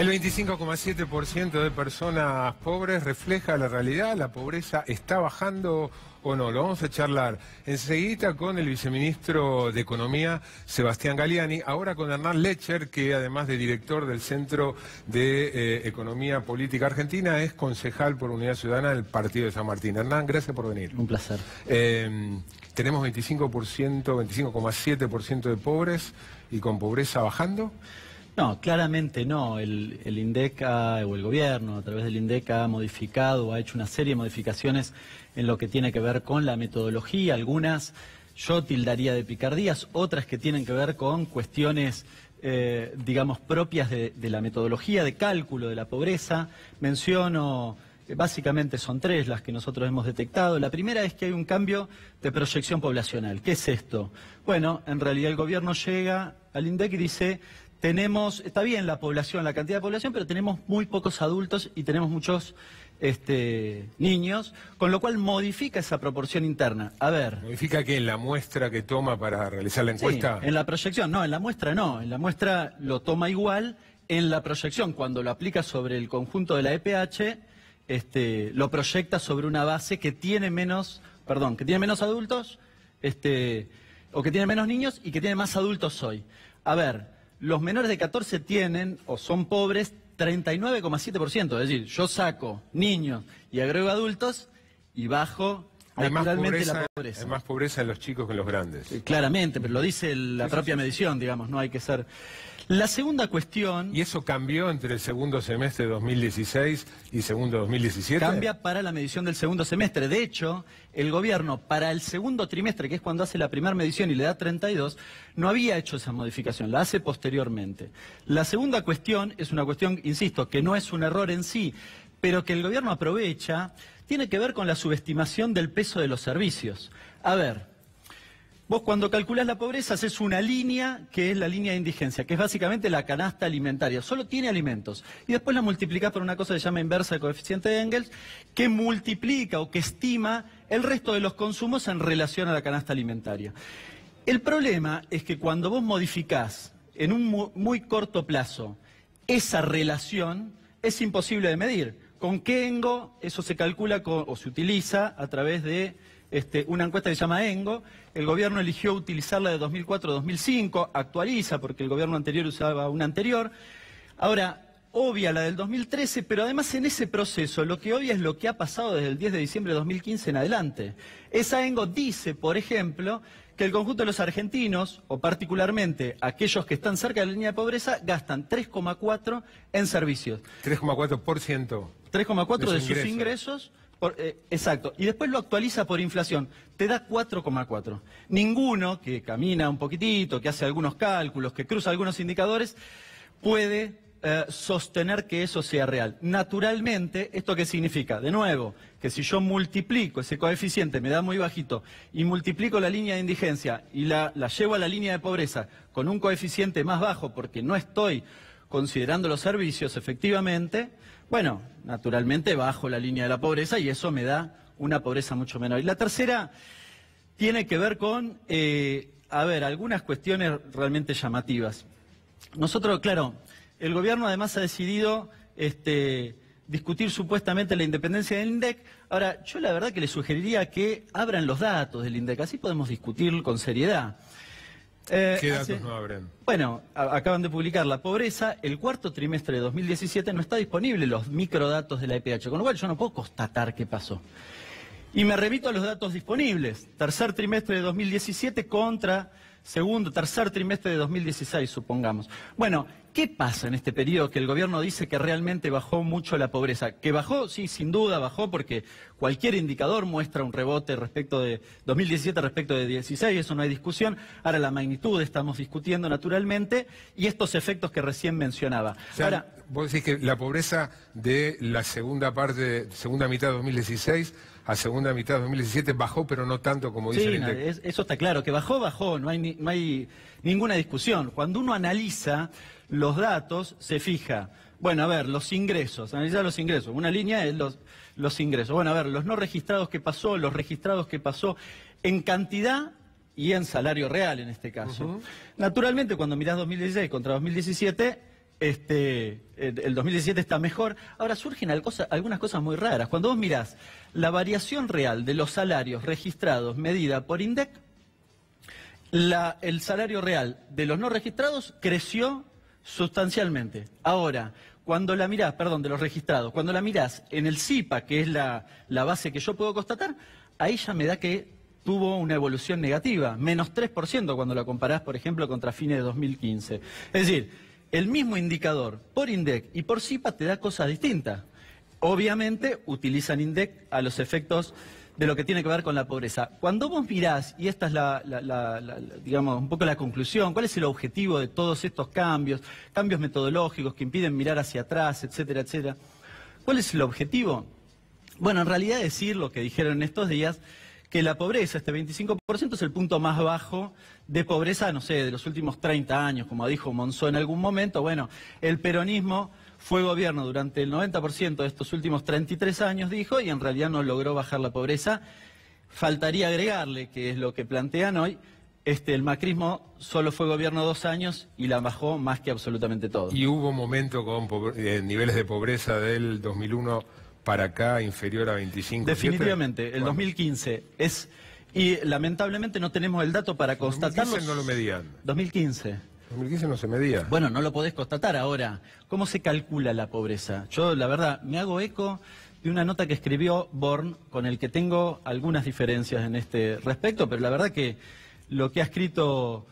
El 25,7% de personas pobres refleja la realidad. ¿La pobreza está bajando o no? Lo vamos a charlar enseguida con el viceministro de Economía, Sebastián Galiani, ahora con Hernán Lecher, que además de director del Centro de Economía Política Argentina, es concejal por Unidad Ciudadana del Partido de San Martín. Hernán, gracias por venir. Un placer. Tenemos 25,7% de pobres y con pobreza bajando. No, claramente no. El INDEC o el gobierno a través del INDEC ha modificado, ha hecho una serie de modificaciones en lo que tiene que ver con la metodología. Algunas yo tildaría de picardías, otras que tienen que ver con cuestiones, digamos, propias de la metodología de cálculo de la pobreza. Menciono, básicamente son tres las que nosotros hemos detectado. La primera es que hay un cambio de proyección poblacional. ¿Qué es esto? Bueno, en realidad el gobierno llega al INDEC y dice: tenemos, está bien la población, la cantidad de población, pero tenemos muy pocos adultos y tenemos muchos niños, con lo cual modifica esa proporción interna. A ver. ¿Modifica qué? ¿En la muestra que toma para realizar la encuesta? Sí, en la proyección, no, en la muestra no. En la muestra lo toma igual. En la proyección, cuando lo aplica sobre el conjunto de la EPH, lo proyecta sobre una base que tiene menos, que tiene menos adultos, o que tiene menos niños y que tiene más adultos hoy. A ver. Los menores de 14 tienen, o son pobres, 39,7%. Es decir, yo saco niños y agrego adultos y bajo naturalmente la pobreza. Hay más pobreza en los chicos que en los grandes. Claramente, pero lo dice la propia medición, digamos, no hay que ser... La segunda cuestión... ¿Y eso cambió entre el segundo semestre de 2016 y segundo 2017? Cambia para la medición del segundo semestre. De hecho, el gobierno para el segundo trimestre, que es cuando hace la primera medición y le da 32, no había hecho esa modificación, la hace posteriormente. La segunda cuestión es una cuestión, insisto, que no es un error en sí, pero que el gobierno aprovecha, tiene que ver con la subestimación del peso de los servicios. A ver... Vos cuando calculás la pobreza haces una línea que es la línea de indigencia, que es básicamente la canasta alimentaria, solo tiene alimentos. Y después la multiplicás por una cosa que se llama inversa del coeficiente de Engels, que multiplica o que estima el resto de los consumos en relación a la canasta alimentaria. El problema es que cuando vos modificás en un muy corto plazo esa relación, es imposible de medir. Con Kengo eso se calcula o se utiliza a través de... una encuesta que se llama ENGO. El gobierno eligió utilizarla de 2004-2005, actualiza porque el gobierno anterior usaba una anterior. Ahora, obvia la del 2013, pero además en ese proceso lo que obvia es lo que ha pasado desde el 10 de diciembre de 2015 en adelante. Esa ENGO dice, por ejemplo, que el conjunto de los argentinos, o particularmente aquellos que están cerca de la línea de pobreza, gastan 3,4 en servicios. 3,4%. 3,4 de sus ingresos. Exacto, y después lo actualiza por inflación, te da 4,4. Ninguno que camina un poquitito, que hace algunos cálculos, que cruza algunos indicadores, puede sostener que eso sea real. Naturalmente, ¿esto qué significa? De nuevo, que si yo multiplico ese coeficiente, me da muy bajito, y multiplico la línea de indigencia y la llevo a la línea de pobreza con un coeficiente más bajo porque no estoy considerando los servicios efectivamente, bueno, naturalmente bajo la línea de la pobreza y eso me da una pobreza mucho menor. Y la tercera tiene que ver con, algunas cuestiones realmente llamativas. Nosotros, claro, el gobierno además ha decidido discutir supuestamente la independencia del INDEC. Ahora, yo la verdad que le sugeriría que abran los datos del INDEC, así podemos discutir con seriedad. ¿Qué datos no abren? Bueno, acaban de publicar la pobreza, el cuarto trimestre de 2017 no está disponible los microdatos de la EPH, con lo cual yo no puedo constatar qué pasó. Y me remito a los datos disponibles, tercer trimestre de 2017 contra tercer trimestre de 2016, supongamos. Bueno, ¿qué pasa en este periodo que el gobierno dice que realmente bajó mucho la pobreza? ¿Que bajó? Sí, sin duda bajó porque cualquier indicador muestra un rebote respecto de 2017 respecto de 2016, eso no hay discusión. Ahora la magnitud estamos discutiendo naturalmente y estos efectos que recién mencionaba. O sea, ahora, vos decís que la pobreza de la segunda mitad de 2016 a segunda mitad de 2017 bajó, pero no tanto como dice el INDEC. Eso está claro, que bajó, no hay ninguna discusión. Cuando uno analiza los datos, se fija, bueno, a ver, los ingresos, analizar los ingresos, una línea es los ingresos. Bueno, a ver, los no registrados que pasó, los registrados que pasó, en cantidad y en salario real en este caso. Naturalmente, cuando mirás 2016 contra 2017, el 2017 está mejor. Ahora surgen algunas cosas muy raras. Cuando vos mirás la variación real de los salarios registrados medida por INDEC, el salario real de los no registrados creció sustancialmente. Ahora, cuando la mirás, perdón, de los registrados, cuando la mirás en el CIPA, que es la base que yo puedo constatar, ahí ya me da que tuvo una evolución negativa, menos 3% cuando la comparás, por ejemplo, contra fines de 2015. Es decir, el mismo indicador por INDEC y por CIPA te da cosas distintas. Obviamente utilizan INDEC a los efectos de lo que tiene que ver con la pobreza. Cuando vos mirás, y esta es digamos, un poco la conclusión, ¿cuál es el objetivo de todos estos cambios metodológicos que impiden mirar hacia atrás, etcétera, etcétera? ¿Cuál es el objetivo? Bueno, en realidad decir lo que dijeron en estos días, que la pobreza, este 25%, es el punto más bajo de pobreza, no sé, de los últimos 30 años, como dijo Monzó en algún momento. Bueno, el peronismo fue gobierno durante el 90% de estos últimos 33 años, dijo, y en realidad no logró bajar la pobreza. Faltaría agregarle, que es lo que plantean hoy, el macrismo solo fue gobierno 2 años y la bajó más que absolutamente todo. Y hubo un momento con niveles de pobreza del 2001 para acá inferior a 25. Definitivamente, el ¿Cuándo? 2015 es... Y lamentablemente no tenemos el dato para constatarlo. 2015 no lo medían. 2015. 2015 no se medía. Bueno, no lo podés constatar ahora. ¿Cómo se calcula la pobreza? Yo, la verdad, me hago eco de una nota que escribió Born, con el que tengo algunas diferencias en este respecto, pero la verdad que lo que ha escrito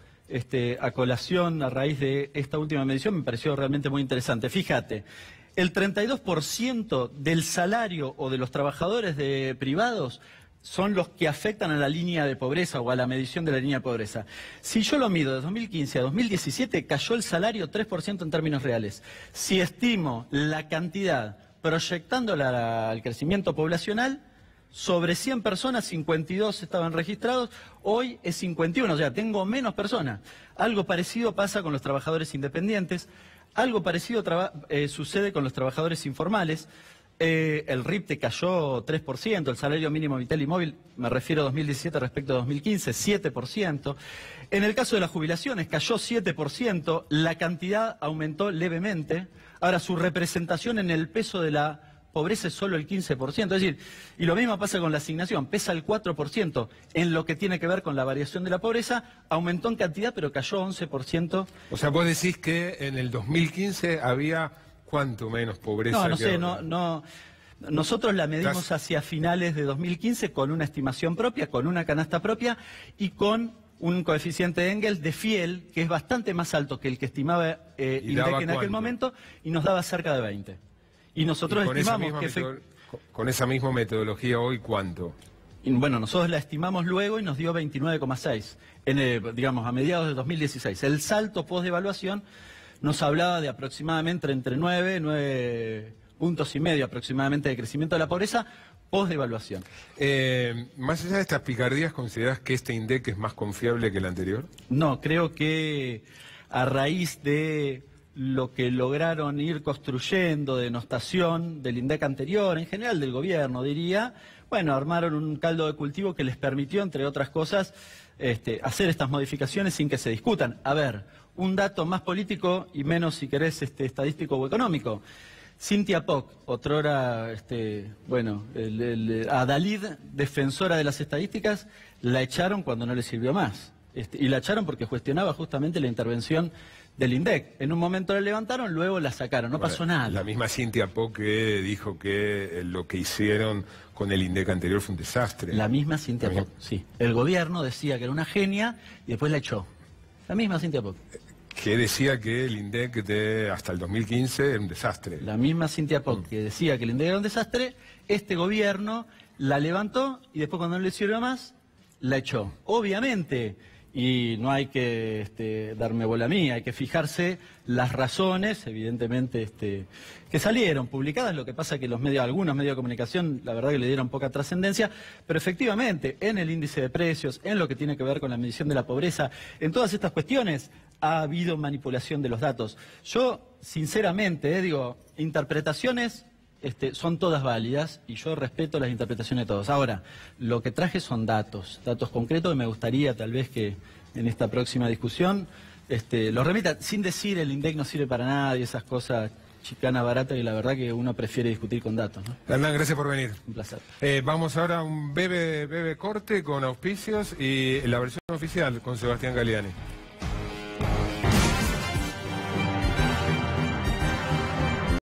a colación a raíz de esta última medición me pareció realmente muy interesante. Fíjate, el 32% del salario o de los trabajadores privados son los que afectan a la línea de pobreza o a la medición de la línea de pobreza. Si yo lo mido de 2015 a 2017, cayó el salario 3% en términos reales. Si estimo la cantidad proyectándola al crecimiento poblacional, sobre 100 personas, 52 estaban registrados, hoy es 51, o sea, tengo menos personas. Algo parecido pasa con los trabajadores independientes, algo parecido sucede con los trabajadores informales. El RIPTE cayó 3%, el salario mínimo vital y móvil, me refiero a 2017 respecto a 2015, 7%. En el caso de las jubilaciones cayó 7%, la cantidad aumentó levemente. Ahora, su representación en el peso de la pobreza es solo el 15%, es decir, y lo mismo pasa con la asignación, pesa el 4% en lo que tiene que ver con la variación de la pobreza, aumentó en cantidad pero cayó 11%. O sea, vos decís que en el 2015 había... ¿Cuánto menos pobreza? No que sé, ahora? no. Nosotros la medimos hacia finales de 2015 con una estimación propia, con una canasta propia y con un coeficiente de Engels de Fiel, que es bastante más alto que el que estimaba INDEC en aquel momento, y nos daba cerca de 20. Y nosotros estimamos que... Con esa misma metodología hoy, ¿cuánto? Y bueno, nosotros la estimamos luego y nos dio 29,6, digamos, a mediados de 2016. El salto post-devaluación nos hablaba de aproximadamente entre 9 puntos y medio aproximadamente de crecimiento de la pobreza post-devaluación. Más allá de estas picardías, ¿considerás que este INDEC es más confiable que el anterior? No, creo que a raíz de lo que lograron ir construyendo, denostación del INDEC anterior, en general del gobierno, diría, bueno, armaron un caldo de cultivo que les permitió, entre otras cosas, hacer estas modificaciones sin que se discutan. A ver, un dato más político y menos, si querés, estadístico o económico. Cynthia Poc, otrora, adalid, defensora de las estadísticas, la echaron cuando no le sirvió más. Y la echaron porque cuestionaba justamente la intervención del INDEC. En un momento la levantaron, luego la sacaron, no pasó nada. La misma Cynthia Poc que dijo que lo que hicieron con el INDEC anterior fue un desastre. La misma Cynthia Poc, sí. El gobierno decía que era una genia y después la echó. La misma Cynthia Poc. Que decía que el INDEC hasta el 2015 era un desastre. La misma Cynthia Poc que decía que el INDEC era un desastre, este gobierno la levantó y después cuando no le sirvió más, la echó. Obviamente, y no hay que darme bola a mí, hay que fijarse las razones, evidentemente, que salieron publicadas. Lo que pasa es que algunos medios de comunicación, la verdad que le dieron poca trascendencia, pero efectivamente, en el índice de precios, en lo que tiene que ver con la medición de la pobreza, en todas estas cuestiones, ha habido manipulación de los datos. Yo, sinceramente, interpretaciones son todas válidas y yo respeto las interpretaciones de todos. Ahora, lo que traje son datos concretos y me gustaría tal vez que en esta próxima discusión los remita, sin decir el INDEC no sirve para nada y esas cosas chicanas baratas, y la verdad que uno prefiere discutir con datos, ¿no? Hernán, gracias por venir. Un placer. Vamos ahora a un breve corte con auspicios y la versión oficial con Sebastián Galeani.